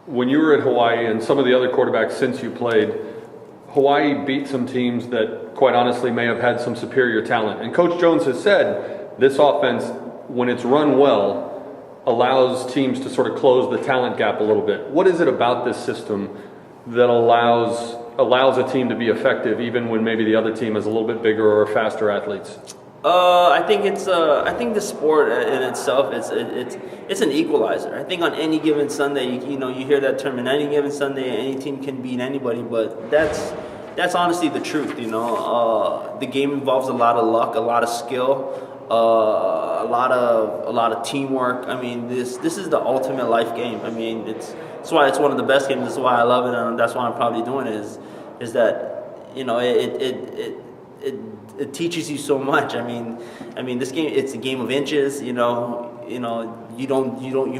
when you were at Hawaii and some of the other quarterbacks since you played, Hawaii beat some teams that, quite honestly, may have had some superior talent. And Coach Jones has said this offense, when it's run well, allows teams to sort of close the talent gap a little bit. What is it about this system that allows a team to be effective even when maybe the other team is a little bit bigger or faster athletes? I think it's. I think the sport in itself it's an equalizer. I think on any given Sunday, you hear that term. On any given Sunday, any team can beat anybody. But that's honestly the truth. The game involves a lot of luck, a lot of skill, a lot of teamwork. I mean, this is the ultimate life game. I mean, that's why it's one of the best games. That's why I love it, and that's why I'm probably doing it. Is that it teaches you so much. I mean, this game, it's a game of inches. You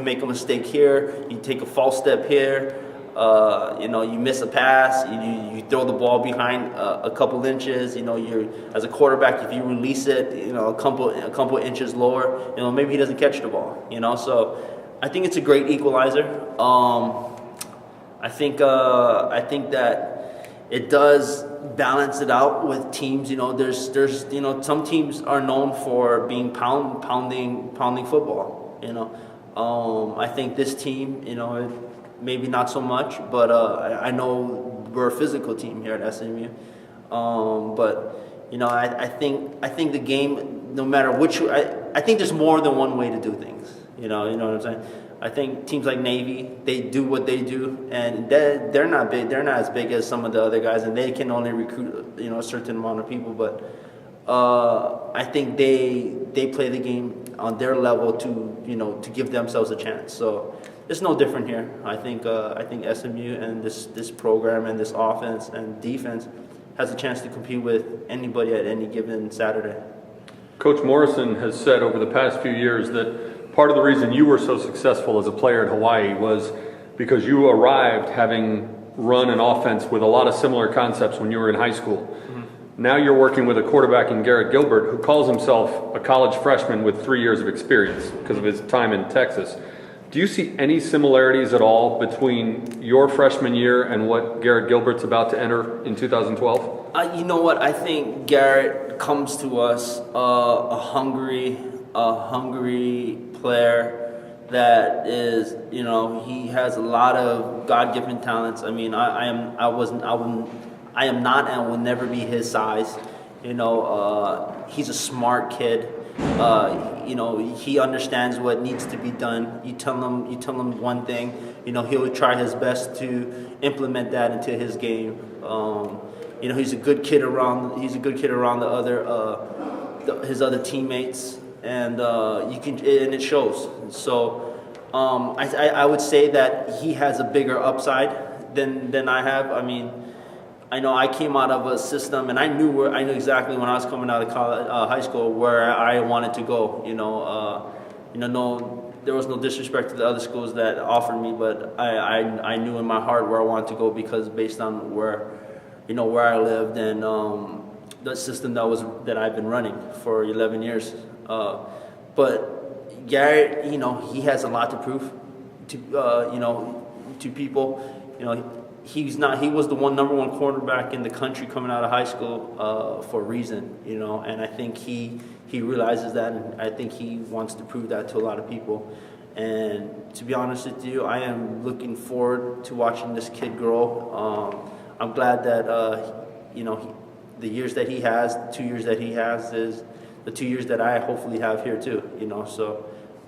make a mistake here, you take a false step here. You miss a pass, you throw the ball behind a couple inches. You're as a quarterback, if you release it, a couple inches lower, maybe he doesn't catch the ball. So I think it's a great equalizer. I think that it does balance it out with teams. There's some teams are known for being pounding football. I think this team, maybe not so much, but I know we're a physical team here at SMU. But I think the game, no matter which, I think there's more than one way to do things. You know what I'm saying? I think teams like Navy, they do what they do, and they're not big. They're not as big as some of the other guys, and they can only recruit a certain amount of people. But I think they play the game on their level to give themselves a chance. So it's no different here. I think SMU and this program and this offense and defense has a chance to compete with anybody at any given Saturday. Coach Morrison has said over the past few years that part of the reason you were so successful as a player at Hawaii was because you arrived having run an offense with a lot of similar concepts when you were in high school. Mm-hmm. Now you're working with a quarterback in Garrett Gilbert who calls himself a college freshman with 3 years of experience because of his time in Texas. Do you see any similarities at all between your freshman year and what Garrett Gilbert's about to enter in 2012? You know what? I think Garrett comes to us a hungry player that is, he has a lot of God-given talents. I mean, I am not and will never be his size. He's a smart kid. He understands what needs to be done. You tell him one thing, he'll try his best to implement that into his game. He's a good kid around his other teammates, and and it shows. So I would say that he has a bigger upside than I have. I mean, I know I came out of a system, and I knew exactly when I was coming out of high school where I wanted to go. There was no disrespect to the other schools that offered me, but I knew in my heart where I wanted to go because based on where I lived and the system that I've been running for 11 years. But Garrett, he has a lot to prove to people. He was the number one quarterback in the country coming out of high school for a reason, and I think he realizes that, and I think he wants to prove that to a lot of people. And to be honest with you, I am looking forward to watching this kid grow. I'm glad that the years that he has, 2 years that he has, is the 2 years that I hopefully have here too. So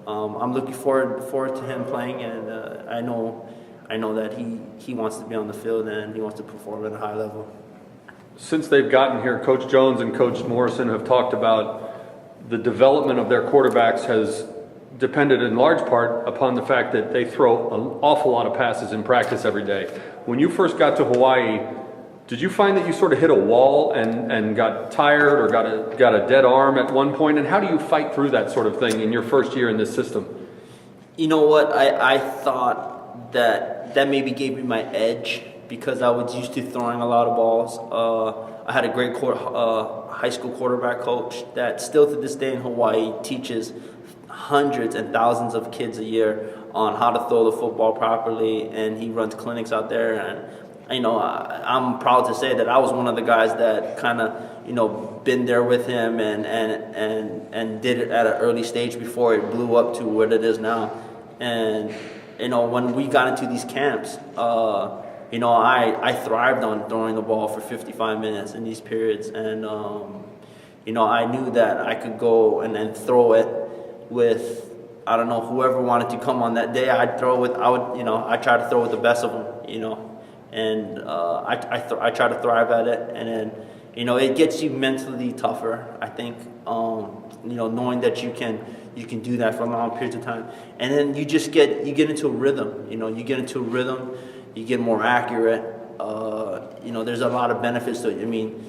I'm looking forward to him playing, and I know that he wants to be on the field and he wants to perform at a high level. Since they've gotten here, Coach Jones and Coach Morrison have talked about the development of their quarterbacks has depended in large part upon the fact that they throw an awful lot of passes in practice every day. When you first got to Hawaii, did you find that you sort of hit a wall and got tired or got a dead arm at one point? And how do you fight through that sort of thing in your first year in this system? You know what? I thought that maybe gave me my edge because I was used to throwing a lot of balls. I had a great high school quarterback coach that still to this day in Hawaii teaches hundreds and thousands of kids a year on how to throw the football properly, and he runs clinics out there. And I'm proud to say that I was one of the guys that kind of been there with him and did it at an early stage before it blew up to what it is now. And when we got into these camps, I thrived on throwing the ball for 55 minutes in these periods, and I knew that I could go and throw it with, I don't know, whoever wanted to come on that day. I'd throw with, I try to throw with the best of them, and I try to thrive at it, and then it gets you mentally tougher, I think, knowing that you can do that for long periods of time, and then you get into a rhythm. You get more accurate. There's a lot of benefits to it. I mean,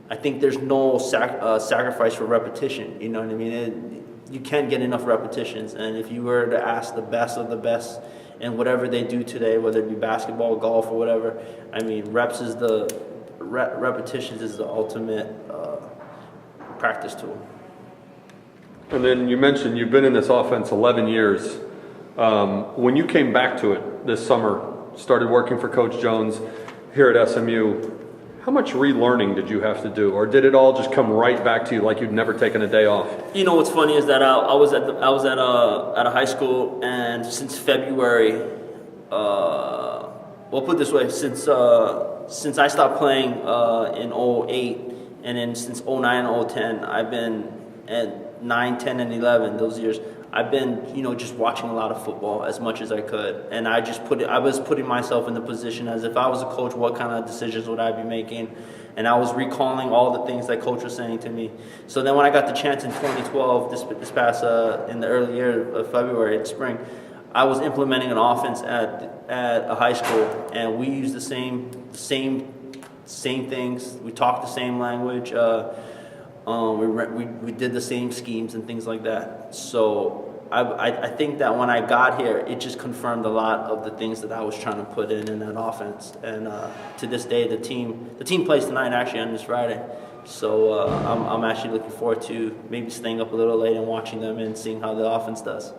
I think there's no sacrifice for repetition. You know what I mean? You can't get enough repetitions. And if you were to ask the best of the best in whatever they do today, whether it be basketball, golf, or whatever, I mean, repetitions is the ultimate practice tool. And then you mentioned you've been in this offense 11 years. When you came back to it this summer, started working for Coach Jones here at SMU, how much relearning did you have to do, or did it all just come right back to you like you'd never taken a day off? What's funny is that I was at a high school, and since February, we'll put it this way, since I stopped playing in 08, and then since 09 and 010, I've been at 9, 10, and 11, those years, I've been, just watching a lot of football as much as I could, and I was putting myself in the position as if I was a coach, what kind of decisions would I be making, and I was recalling all the things that coach was saying to me. So then when I got the chance in 2012, this past in the early year of February, in spring, I was implementing an offense at a high school, and we used the same things. We talked the same language. We did the same schemes and things like that. So I think that when I got here, it just confirmed a lot of the things that I was trying to put in that offense. And to this day, the team plays tonight, actually, on this Friday. So I'm actually looking forward to maybe staying up a little late and watching them and seeing how the offense does.